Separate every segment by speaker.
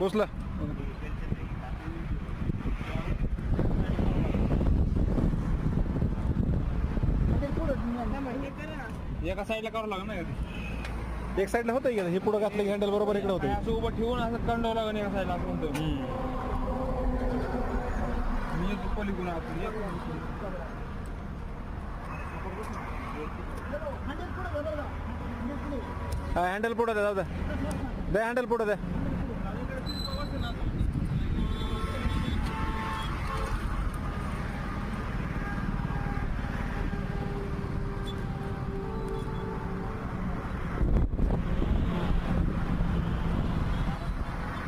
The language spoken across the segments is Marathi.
Speaker 1: पोचला.
Speaker 2: एका साईडला करावं लागेल ना.
Speaker 1: एक साईडला होतं का हे पुढं घातलं की हँडल बरोबर इकडे होतं.
Speaker 2: असं उभं ठेवून असं कंडावं लागेल एका साईडला असं म्हणतो मी. पलीकडून
Speaker 1: हँडल पुढं द्या, जाऊ द्या. द्या हँडल पुढं द्या.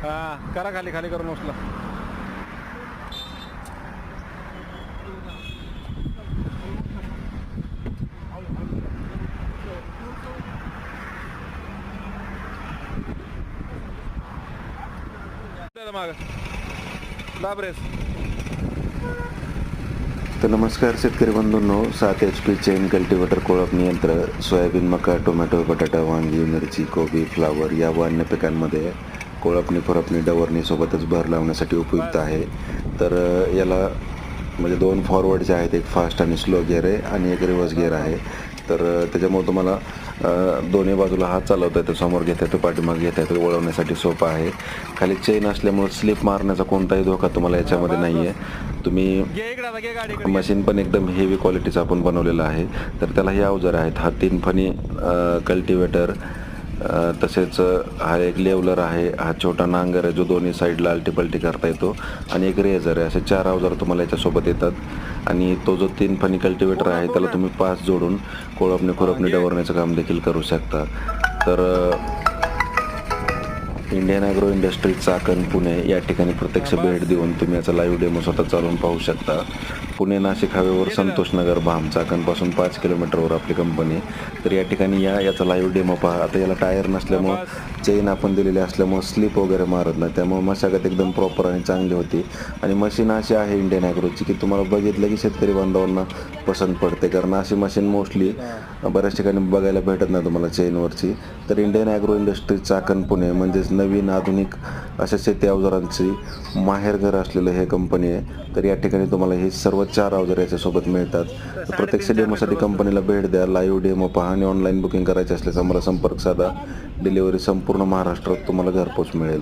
Speaker 1: हा करा, खाली खाली करून उचला. माग दाब रेस.
Speaker 3: तर नमस्कार शेतकरी बंधूंनो, 7 HP चेन कल्टिवेटर कोळपणी यंत्र सोयाबीन, मका, टोमॅटो, बटाटा, वांगी, मिरची, कोबी, फ्लावर या अन्य पिकांमध्ये कोळपणी, खुरपणी, डवरणी सोबतच भर लावण्यासाठी उपयुक्त आहे. तर याला म्हणजे 2 फॉरवर्डचे आहेत, एक फास्ट आणि स्लो गिअर आहे आणि एक रिव्हर्स गिअर आहे. तर त्याच्यामुळे तुम्हाला दोन्ही बाजूला हात चालवता येतो, समोर घेता येतो, पाठीमागे घेता येतो, वळवण्यासाठी सोपं आहे. खाली चेन असल्यामुळे स्लिप मारण्याचा कोणताही धोका तुम्हाला याच्यामध्ये नाही आहे. तुम्ही मशीन पण एकदम हेवी क्वालिटीचं आपण बनवलेलं आहे. तर त्याला हे अवजार आहेत, हा 3 फणी कल्टिवेटर, तसेच हा एक लेवलर आहे, हा छोटा नांगर आहे जो दोन्ही साईडला आलटीपलटी करता येतो, आणि एक रेझर आहे. असे 4 अवजार तुम्हाला याच्यासोबत येतात. आणि तो जो 3 फणी कल्टिवेटर आहे त्याला तुम्ही 5 जोडून कोळपणी, खुरपणी, डवरण्याचं काम देखील करू शकता. तर Indian agro industries Chakan Pune या ठिकाणी प्रत्यक्ष भेट देऊन तुम्ही याचा लाईव्ह डेमो स्वतः चालवून पाहू शकता. पुणे नाशिक हायवेवर संतोषनगर भाम, चाकणपासून 5 किलोमीटरवर आपली कंपनी. तर या ठिकाणी याचा लाईव्ह डेमो पहा. आता याला टायर नसल्यामुळं, चेन आपण दिलेली असल्यामुळं स्लिप वगैरे मारत नाही, त्यामुळे मशागत एकदम प्रॉपर आणि चांगली होती. आणि मशीन अशी आहे इंडियन ॲग्रोची की तुम्हाला बघितलं की शेतकरी बांधवांना पसंत पडते, कारण अशी मशीन मोस्टली बऱ्याच ठिकाणी बघायला भेटत नाही तुम्हाला चेनवरची. तर Indian agro industries Chakan Pune म्हणजेच नवीन आधुनिक अशा शेती अवजारांची माहेरघर असलेलं हे कंपनी आहे. तर या ठिकाणी तुम्हाला हे सर्व 4 अवजार याच्यासोबत मिळतात. तर प्रत्यक्ष डेमोसाठी कंपनीला भेट द्या, लाईव्ह डेमो पहा आणि ऑनलाईन बुकिंग करायची असल्यास आम्हाला संपर्क साधा. डिलिव्हरी संपूर्ण महाराष्ट्रात तुम्हाला घरपोच मिळेल.